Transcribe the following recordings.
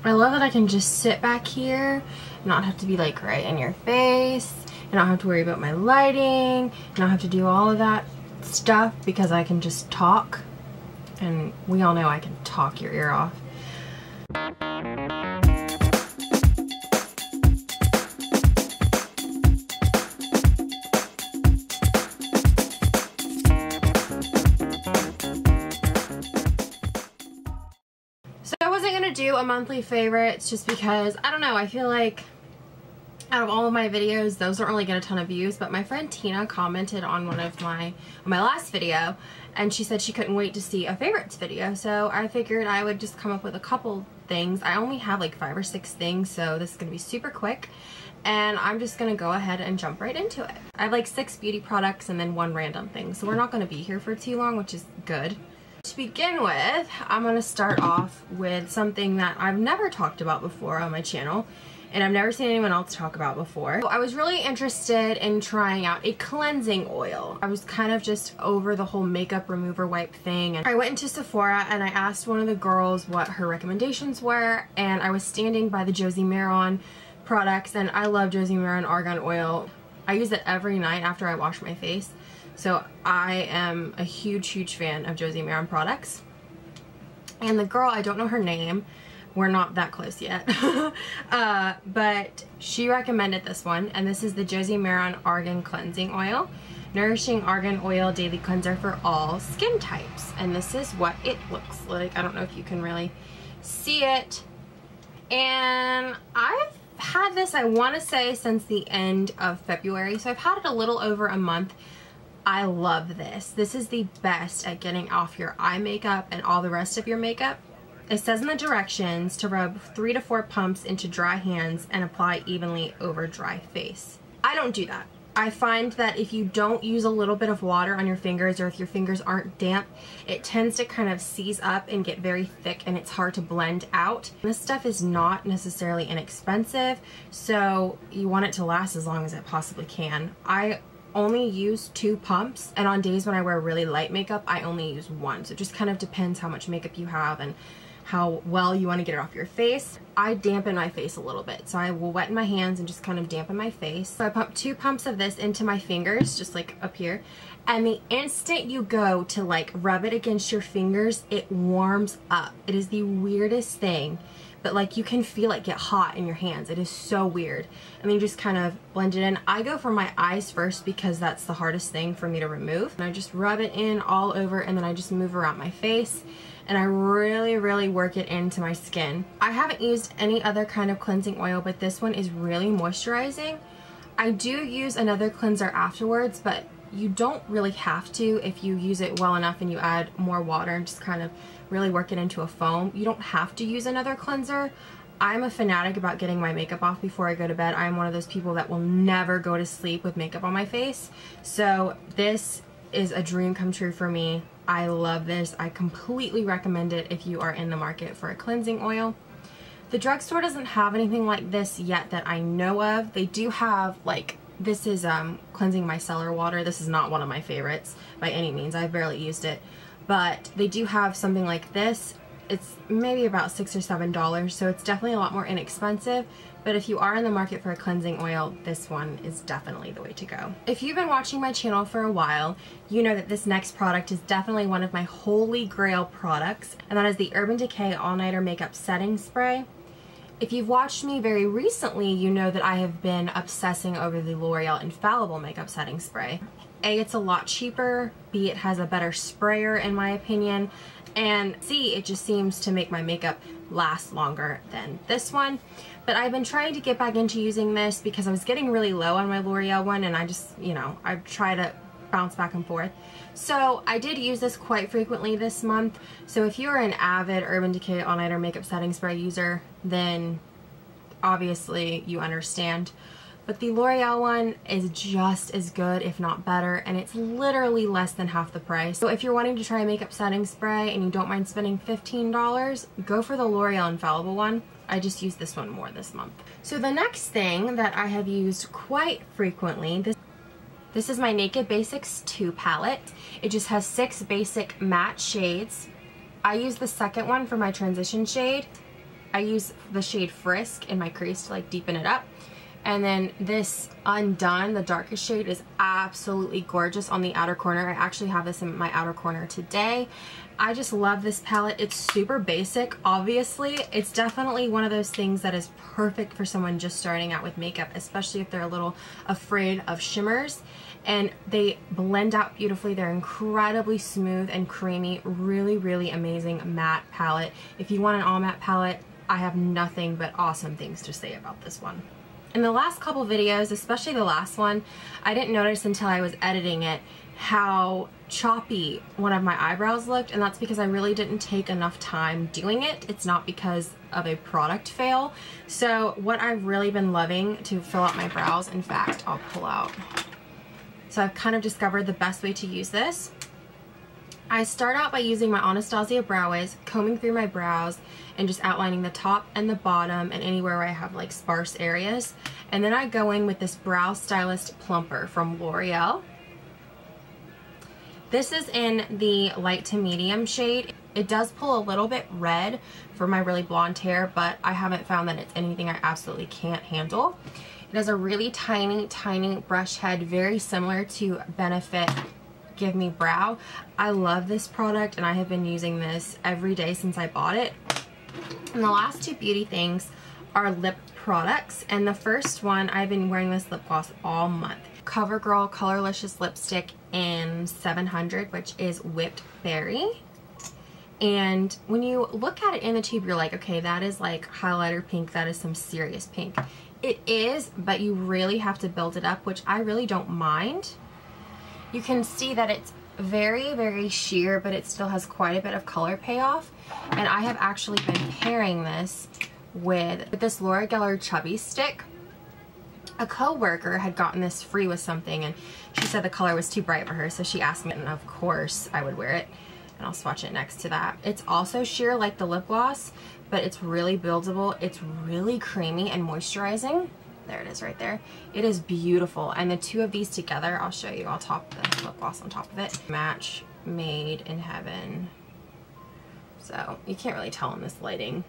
I love that I can just sit back here, not have to be like right in your face, and not have to worry about my lighting, not have to do all of that stuff because I can just talk. And we all know I can talk your ear off. So I wasn't gonna do a monthly favorites just because, I don't know, I feel like out of all of my videos, those don't really get a ton of views, but my friend Tina commented on one of my last video, and she said she couldn't wait to see a favorites video, so I figured I would just come up with a couple things. I only have like 5 or 6 things, so this is going to be super quick, and I'm just going to go ahead and jump right into it. I have like 6 beauty products and then 1 random thing, so we're not going to be here for too long, which is good. To begin with, I'm going to start off with something that I've never talked about before on my channel, and I've never seen anyone else talk about before. So I was really interested in trying out a cleansing oil. I was kind of just over the whole makeup remover wipe thing, and I went into Sephora and I asked one of the girls what her recommendations were, and I was standing by the Josie Maran products, and I love Josie Maran Argan oil. I use it every night after I wash my face, so I am a huge fan of Josie Maran products. And the girl, I don't know her name, we're not that close yet, but she recommended this one, and this is the Josie Maran Argan Cleansing Oil. Nourishing Argan Oil Daily Cleanser for all skin types. And this is what it looks like. I don't know if you can really see it. And I've had this, I want to say, since the end of February, so I've had it a little over a month. I love this. This is the best at getting off your eye makeup and all the rest of your makeup. It says in the directions to rub 3 to 4 pumps into dry hands and apply evenly over dry face. I don't do that. I find that if you don't use a little bit of water on your fingers, or if your fingers aren't damp, it tends to kind of seize up and get very thick, and it's hard to blend out. This stuff is not necessarily inexpensive, so you want it to last as long as it possibly can. I only use 2 pumps, and on days when I wear really light makeup, I only use 1. So it just kind of depends how much makeup you have and how well you want to get it off your face. I dampen my face a little bit, so I will wet my hands and just kind of dampen my face. So I pump 2 pumps of this into my fingers, just like up here, and the instant you go to like rub it against your fingers, it warms up. It is the weirdest thing, but like you can feel it get hot in your hands. It is so weird. And then you just kind of blend it in. I go for my eyes first because that's the hardest thing for me to remove. And I just rub it in all over, and then I just move around my face, and I really work it into my skin. I haven't used any other kind of cleansing oil, but this one is really moisturizing. I do use another cleanser afterwards, but you don't really have to if you use it well enough and you add more water and just kind of really work it into a foam. You don't have to use another cleanser. I'm a fanatic about getting my makeup off before I go to bed. I'm one of those people that will never go to sleep with makeup on my face. So this is a dream come true for me. I love this. I completely recommend it if you are in the market for a cleansing oil. The drugstore doesn't have anything like this yet that I know of. They do have, like, this is cleansing micellar water. This is not one of my favorites by any means. I've barely used it. But they do have something like this. It's maybe about $6 or $7, so it's definitely a lot more inexpensive. But if you are in the market for a cleansing oil, this one is definitely the way to go. If you've been watching my channel for a while, you know that this next product is definitely one of my holy grail products, and that is the Urban Decay All Nighter Makeup Setting Spray. If you've watched me very recently, you know that I have been obsessing over the L'Oreal Infallible Makeup Setting Spray. A, it's a lot cheaper, B, it has a better sprayer in my opinion, and C, it just seems to make my makeup last longer than this one. But I've been trying to get back into using this because I was getting really low on my L'Oreal one, and I just, you know, I've tried to bounce back and forth. So I did use this quite frequently this month. So if you're an avid Urban Decay All Nighter Makeup Setting Spray user, then obviously you understand. But the L'Oreal one is just as good, if not better, and it's literally less than half the price. So if you're wanting to try a makeup setting spray and you don't mind spending $15, go for the L'Oreal Infallible one. I just used this one more this month. So the next thing that I have used quite frequently, this is my Naked Basics 2 palette. It just has 6 basic matte shades. I use the second one for my transition shade. I use the shade Frisk in my crease to like deepen it up. And then this Undone, the darkest shade, is absolutely gorgeous on the outer corner. I actually have this in my outer corner today. I just love this palette. It's super basic, obviously. It's definitely one of those things that is perfect for someone just starting out with makeup, especially if they're a little afraid of shimmers. And they blend out beautifully. They're incredibly smooth and creamy. Really, really amazing matte palette. If you want an all matte palette, I have nothing but awesome things to say about this one. In the last couple videos, especially the last one, I didn't notice until I was editing it how choppy one of my eyebrows looked, and that's because I really didn't take enough time doing it. It's not because of a product fail. So what I've really been loving to fill out my brows, in fact, I'll pull out. So I've kind of discovered the best way to use this. I start out by using my Anastasia Brow Wiz, combing through my brows and just outlining the top and the bottom and anywhere where I have like sparse areas. And then I go in with this Brow Stylist Plumper from Loreal. This is in the light to medium shade. It does pull a little bit red for my really blonde hair, but I haven't found that it's anything I absolutely can't handle. It has a really tiny, tiny brush head, very similar to Benefit Give Me Brow. I love this product and I have been using this every day since I bought it. And the last two beauty things are lip products, and the first one, I've been wearing this lip gloss all month. Covergirl Colorlicious lipstick in 700, which is Whipped Berry. And when you look at it in the tube, you're like, okay, that is like highlighter pink, that is some serious pink. It is, but you really have to build it up, which I really don't mind. You can see that it's very, very sheer, but it still has quite a bit of color payoff. And I have actually been pairing this with this Loreal Chubby stick. A co-worker had gotten this free with something, and she said the color was too bright for her, so she asked me, and of course I would wear it. And I'll swatch it next to that. It's also sheer like the lip gloss, but it's really buildable. It's really creamy and moisturizing. There it is right there. It is beautiful. And the two of these together, I'll show you. I'll top the lip gloss on top of it. Match made in heaven. So you can't really tell in this lighting.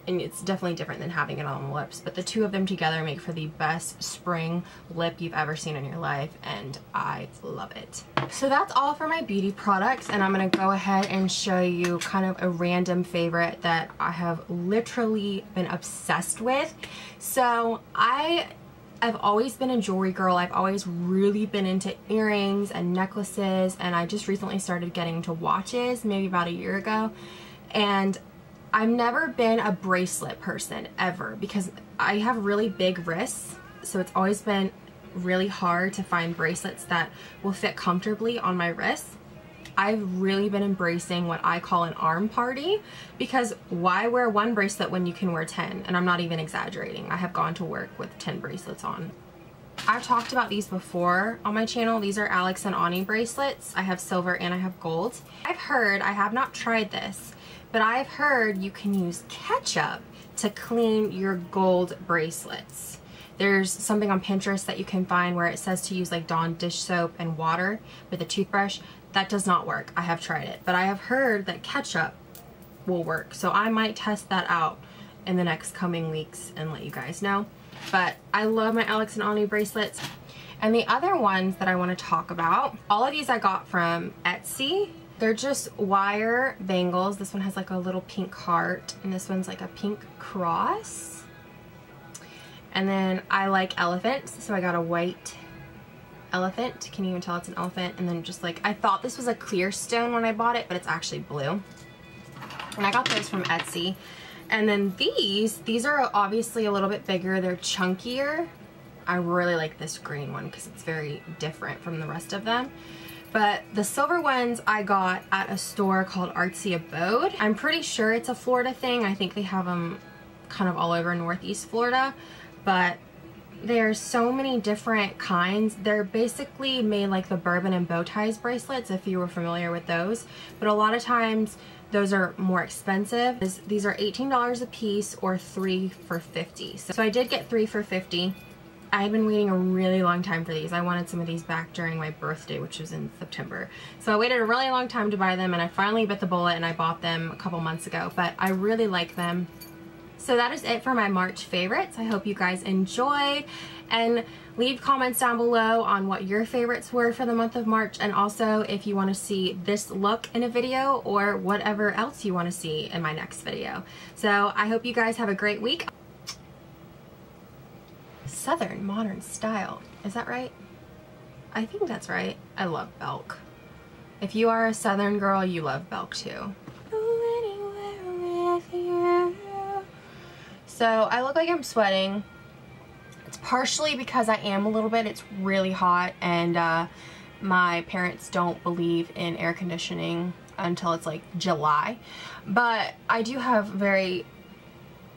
And it's definitely different than having it on the lips. But the two of them together make for the best spring lip you've ever seen in your life. And I love it. So that's all for my beauty products. And I'm going to go ahead and show you kind of a random favorite that I have literally been obsessed with. So I've always been a jewelry girl. I've always really been into earrings and necklaces. And I just recently started getting into watches, maybe about a year ago. And I've never been a bracelet person ever because I have really big wrists, so it's always been really hard to find bracelets that will fit comfortably on my wrists. I've really been embracing what I call an arm party, because why wear one bracelet when you can wear 10? And I'm not even exaggerating. I have gone to work with 10 bracelets on. I've talked about these before on my channel. These are Alex and Ani bracelets. I have silver and I have gold. I've heard, I have not tried this, but I've heard you can use ketchup to clean your gold bracelets. There's something on Pinterest that you can find where it says to use like Dawn dish soap and water with a toothbrush. That does not work. I have tried it, but I have heard that ketchup will work. So I might test that out in the next coming weeks and let you guys know. But I love my Alex and Ani bracelets. And the other ones that I want to talk about, all of these I got from Etsy. They're just wire bangles. This one has like a little pink heart, and this one's like a pink cross. And then I like elephants, so I got a white elephant. Can you even tell it's an elephant? And then just like, I thought this was a clear stone when I bought it, but it's actually blue. And I got those from Etsy. And then these are obviously a little bit bigger. They're chunkier. I really like this green one because it's very different from the rest of them. But the silver ones I got at a store called Artsy Abode. I'm pretty sure it's a Florida thing. I think they have them kind of all over Northeast Florida. But there's so many different kinds. They're basically made like the bourbon and bow ties bracelets, if you were familiar with those. But a lot of times those are more expensive. These are $18 a piece or 3 for $50. So I did get 3 for $50. I've been waiting a really long time for these. I wanted some of these back during my birthday, which was in September. So I waited a really long time to buy them, and I finally bit the bullet and I bought them a couple months ago. But I really like them. So that is it for my March favorites. I hope you guys enjoyed, and leave comments down below on what your favorites were for the month of March, and also if you want to see this look in a video or whatever else you want to see in my next video. So I hope you guys have a great week. Southern modern style, is that right? I think that's right. I love Belk. If you are a Southern girl, you love Belk too. So I look like I'm sweating. It's partially because I am a little bit. It's really hot, and my parents don't believe in air conditioning until it's like July. But I do have very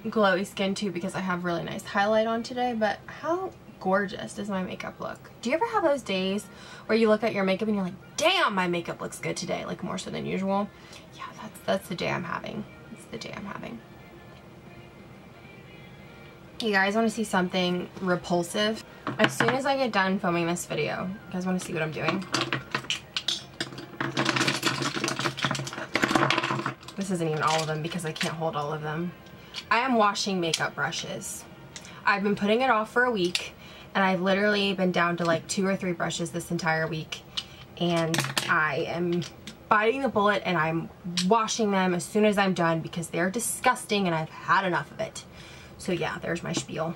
glowy skin too because I have really nice highlight on today. But how gorgeous does my makeup look? Do you ever have those days where you look at your makeup and you're like, damn, my makeup looks good today, like more so than usual? Yeah, that's the day I'm having. It's the day I'm having. You guys want to see something repulsive? As soon as I get done filming this video, you guys want to see what I'm doing? This isn't even all of them because I can't hold all of them. I am washing makeup brushes. I've been putting it off for a week, and I've literally been down to like 2 or 3 brushes this entire week, and I am biting the bullet and I'm washing them as soon as I'm done because they're disgusting and I've had enough of it. So yeah, there's my spiel.